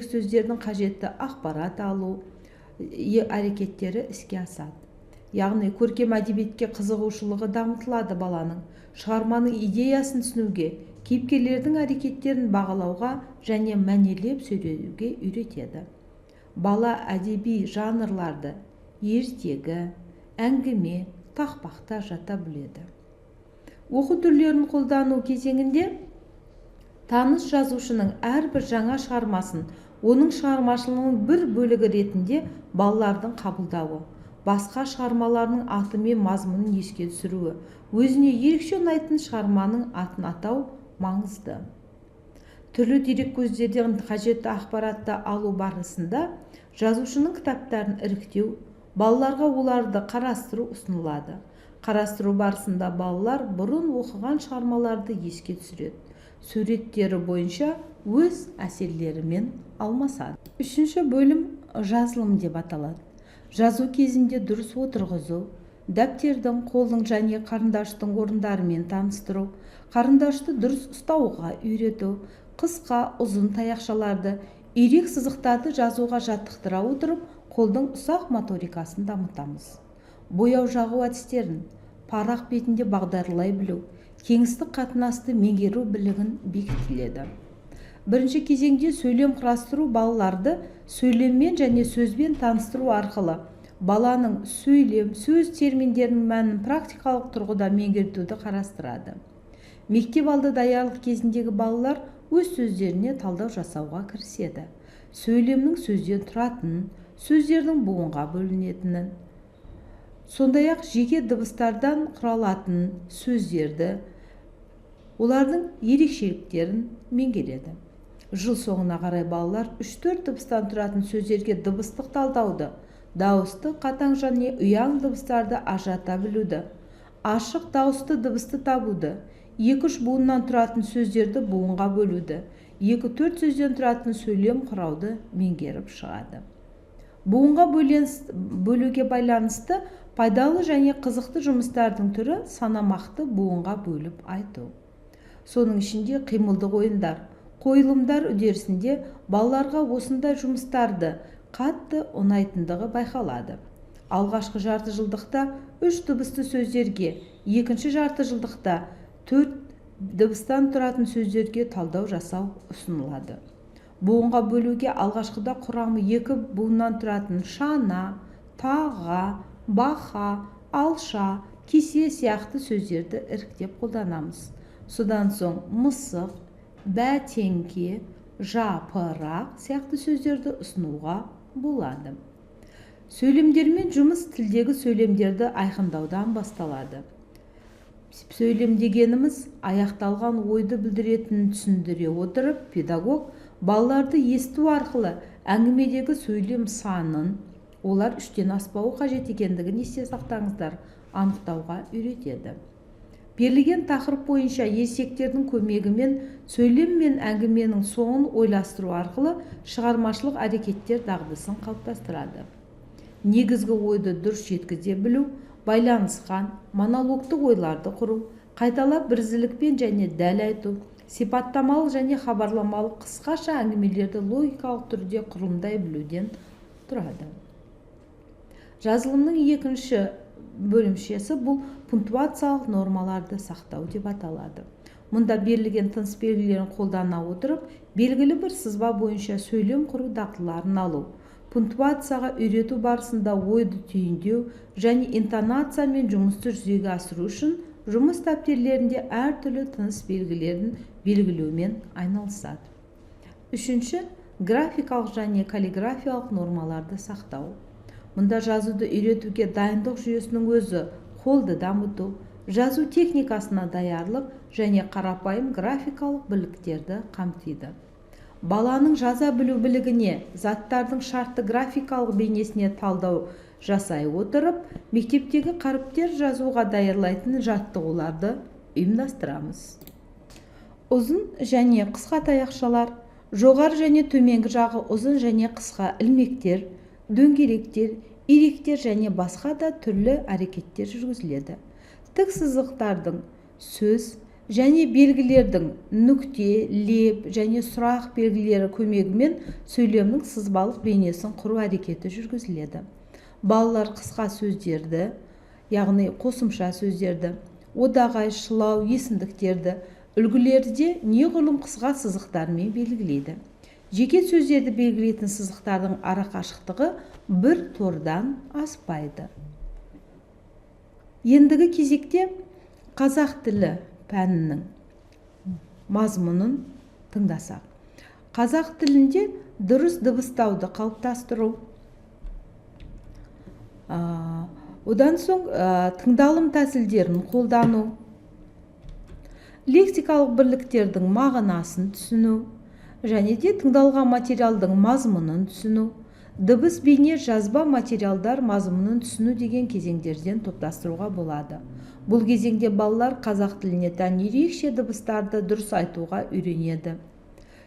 сөздердің қажетті ақпарат алу әрекеттері іске асады. Яғни көркем әдебиетке қызығушылығы дамытылады баланың. Шығарманың идеясын түсінуге, кейіпкерлердің әрекеттерін бағалауға және мәнерлеп сөйлеуге үйретеді. Бала әдеби жанрларды ертегі, әңгіме, тақпақта жата біледі. Оқу түрлерін қолдану кезеңінде таныс жазушының әрбір жаңа шығармасын оның шығармашылығының бір бөлігі ретінде балалардың қабылдауы, басқа шығармаларының аты мен мазмұнын еске түсіруі, өзіне ерекше ұнайтын шығарманың атын атау маңызды. Түрлі дереккөздерден қажетті ақпаратты алу барысында жазушының кітаптарын іріктеу, балаларға оларды қарастыру ұсынылады. Қарастыру барысында балалар бұрын оқыған шығармаларды еске түсіреді. Суреттері бойынша өз әсерлерімен алмасады. Үшінші бөлім жазылым деп аталады. Жазу кезінде дұрыс отырғызу, дәптердің, қолдың және қарындаштың орындарымен таныстыру, қарындашты дұрыс ұстауға үйрету, қысқа, ұзын таяқшаларды, ирек сызықтарды жазуға жаттықтыра отырып, қолдың ұсақ моторикасын дамытамыз. Бояу жағу әдістерін, парақ бетінде бағдарлай білу, кеңістік қатынасты меңгеру білігін бекітіледі. Бірінші кезеңде сөйлем құрастыру балаларды сөйлеммен және сөзбен таныстыру арқылы баланың сөйлем, сөз терминдерінің мәнін практикалық тұрғыда меңгертуді қарастырады. Мектеп алды даярлық кезіндегі балалар өз сөздеріне талдау жасауға кіріседі. Сөйлемнің сөзден тұратынын, сөздердің буынға бөлінетінін, сондай-ақ жеке дыбыстардан құралатын сөздерді, олардың ерекшеліктерін меңгереді. Жыл соңына қарай балалар 3-4 дыбыстан тұратын сөздерге дыбыстық талдауды, дауысты, қатаң және ұяң дыбыстарды ажырата білуді, ашық дауысты дыбысты табуды, 2-3 буыннан тұратын сөздерді буынға бөлуді, 2-4 сөзден тұратын сөйлем құрауды меңгеріп шығады. Буынға бөлуге байланысты пайдалы және қызықты жұмыстардың түрі санамақты буынға бөліп айту. Соның ішінде қимылдық ойындар, қойылымдар үдерісінде балаларға осындай жұмыстарды қатты ұнайтындығы байқалады. Алғашқы жарты жылдықта 3 дыбысты сөздерге, екінші жарты жылдықта 4 дыбыстан тұратын сөздерге талдау жасау ұсынылады. Буынға бөлуге алғашқыда құрамы 2 буыннан тұратын шана, таға, баха, алша, кесе сияқты сөздерді іріктеп қолданамыз. Содан соң мысық, бәтеңке, жапырақ сияқты сөздерді ұсынуға болады. Сөйлемдермен жұмыс тілдегі сөйлемдерді айқындаудан басталады. Сөйлем дегеніміз аяқталған ойды білдіретінін түсіндіре отырып, педагог балаларды есту арқылы әңгімедегі сөйлем санын, олар 3-тен аспауы қажет екендігін есте сақтаңыздар, анықтауға үйретеді. Берілген тақырып бойынша ересектердің көмегімен сөйлем мен әңгіменің соңын ойластыру арқылы шығармашылық әрекеттер дағдысын қалыптастырады. Негізгі ойды дұрыс жеткізе білу, байланысқан, монологтық ойларды құру, қайталап бірізділікпен және дәл айту, сипаттамалық және хабарламалық қысқаша әңгімелерді логикалық түрде құрылымдай білуден тұрады. Жазылымның екінші бөлімшесі бұл пунктуациялық нормаларды сақтау деп аталады. Мұнда берілген тыныс белгілерін қолдана отырып, белгілі бір сызба бойынша сөйлем құру дағдыларын алу, пунктуацияға үйрету барысында ойды түйіндеу және интонациямен жұмысты жүзеге асыру үшін жұмыс дәптерлерінде әртүрлі тыныс белгілерін белгілеумен айналысады. Үшінші, графикалық және каллиграфиялық нормаларды сақтау. Мұнда жазуды үйретуге дайындық жүйесінің өзі, қолды дамыту, жазу техникасына даярлық және қарапайым графикалық біліктерді қамтиды. Баланың жаза білу білігіне, заттардың шартты графикалық бейнесіне талдау жасай отырып, мектептегі қаріптер жазуға даярлайтын жаттығуларды ұйымдастырамыз. Ұзын және қысқа таяқшалар, жоғары және төменгі жағы ұзын және қысқа ілмектер, дөңгелектер, иректер және басқа да түрлі әрекеттер жүргізіледі. Тік сызықтардың сөз, және белгілердің нүкте, леп және сұрақ белгілері көмегімен сөйлемнің сызбалық бейнесін құру әрекеті жүргізіледі. Балалар қысқа сөздерді, яғни қосымша сөздерді, одағайшылау есімдіктерді, үлгілерде неғұрлым қысқа сызықтармен белгілейді. Жеке сөздерді белгілейтін сызықтардың арақашықтығы бір тордан аспайды. Ендігі кезекте қазақ тілі пәнінің мазмұнын тыңдасақ. Қазақ тілінде дұрыс дыбыстауды қалыптастыру. Одан соң тыңдалым тәсілдерін қолдану, лексикалық бірліктердің мағынасын түсіну, және де тыңдалған материалдың мазмұнын түсіну, дыбыс бейне жазба материалдар мазмұнын түсіну деген кезеңдерден топтастыруға болады. Бұл кезеңде балалар қазақ тіліне тән ерекше дыбыстарды дұрыс айтуға үйренеді.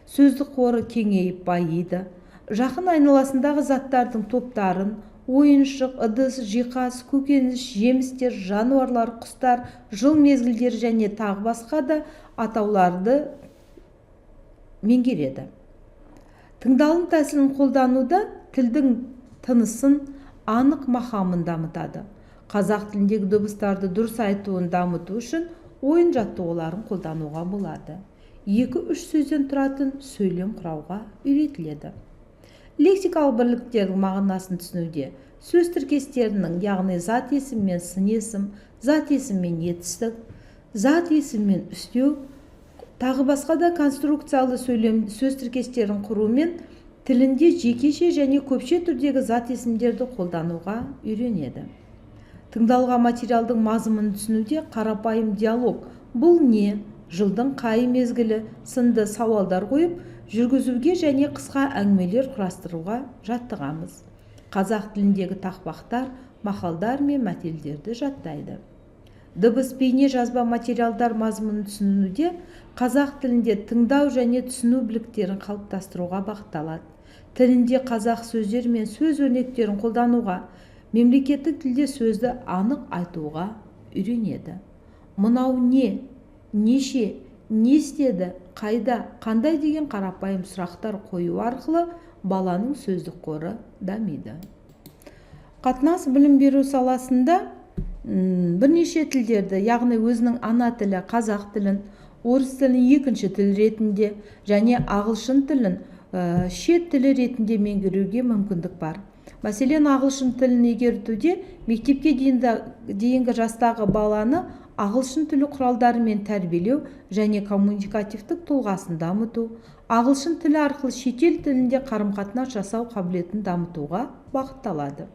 Сөздік қоры кеңейіп байиды. Жақын айналасындағы заттардың топтарын, ойыншық, ыдыс, жиһаз, көкөніс, жемістер, жануарлар, құстар, жыл мезгілдері және тағы басқа да атауларды меңгереді. Тыңдалым тәсілін қолдануда тілдің тынысын, анық мақамын дамытады. Қазақ тіліндегі дыбыстарды дұрыс айтуын дамыту үшін ойын жаттығуларын қолдануға болады. 2-3 сөзден тұратын сөйлем құрауға үйретіледі. Лексикалық бірліктердің мағынасын түсінуде сөз тіркестерінің, яғни зат есім мен сын есім, зат есім мен етістік, зат есім мен үстеу, тағы басқа да конструкциялы сөз тіркестерін құрумен тілінде жекеше және көпше түрдегі зат есімдерді қолдануға үйренеді. Тыңдалған материалдың мазмұнын түсінуде қарапайым диалог, бұл не, жылдың қай мезгілі сынды сауалдар қойып, жүргізуге және қысқа әңгімелер құрастыруға жаттығамыз. Қазақ тіліндегі тақпақтар, мақалдар мен мәтелдерді жаттайды. Дыбыс бейне жазба материалдар мазмұнын түсінуде қазақ тілінде тыңдау және түсіну бірліктерін қалыптастыруға бағытталады. Тілінде қазақ сөздер мен сөз өрнектерін қолдануға, мемлекеттік тілде сөзді анық айтуға үйренеді. Мынау не, неше, не істеді, қайда, қандай деген қарапайым сұрақтар қою арқылы баланың сөздік қоры дамиды. Қатынас білім беру саласында бірнеше тілдерді, яғни өзінің ана тілі қазақ тілін, орыс тілін екінші тіл ретінде және ағылшын тілін шет тілі ретінде меңгеруге мүмкіндік бар. Мәселен, ағылшын тілін игертуде мектепке дейінгі жастағы баланы ағылшын тілі құралдарымен тәрбиелеу және коммуникативтік тұлғасын дамыту, ағылшын тілі арқылы шетел тілінде қарым-қатынас жасау қабілетін дамытуға бағытталады.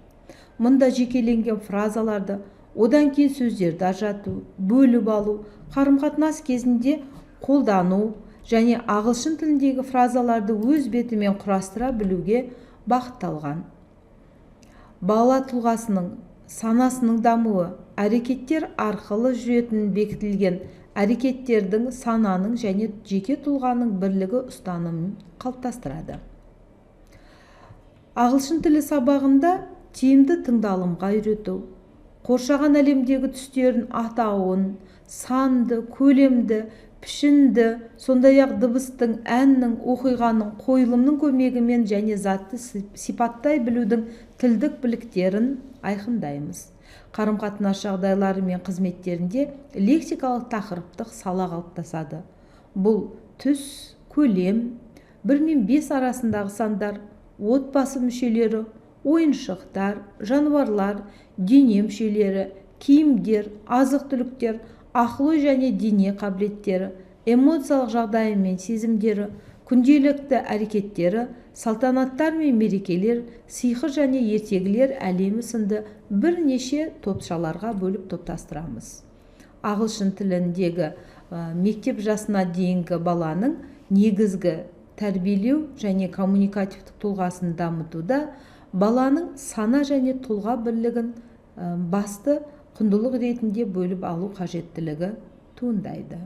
Мұнда жекеленген фразаларды, одан кейін сөздерді ажырату, бөліп алу, қарым-қатынас кезінде қолдану және ағылшын тіліндегі фразаларды өз бетімен құрастыра білуге бағытталған. Бала тұлғасының, санасының дамуы әрекеттер арқылы жүретін бекітілген әрекеттердің сананың және жеке тұлғаның бірлігі ұстанымын қалыптастырады. Ағылшын тілі сабағында тиімді тыңдалымға үйрету, қоршаған әлемдегі түстерін атауын, санды, көлемді, пішінді, сондай-ақ дыбыстың, әннің, оқиғаның, қойылымның көмегімен және затты сипаттай білудің тілдік біліктерін айқындаймыз. Қарым-қатынас жағдайлары мен қызметтерінде лексикалық тақырыптық сала қалыптасады. Бұл түс, көлем, 1 мен 5 арасындағы сандар, отбасы мүшелері, ойыншықтар, жануарлар, дене мүшелері, киімдер, азық-түліктер, ақыл-ой және дене қабілеттері, эмоциялық жағдайы мен сезімдері, күнделікті әрекеттері, салтанаттар мен мерекелер, сиқыр және ертегілер әлемі сынды бірнеше топшаларға бөліп топтастырамыз. Ағылшын тіліндегі мектеп жасына дейінгі баланың негізгі тәрбиелеу және коммуникативтік тұлғасын дамытуда баланың сана және тұлға бірлігін басты құндылық ретінде бөліп алу қажеттілігі туындайды.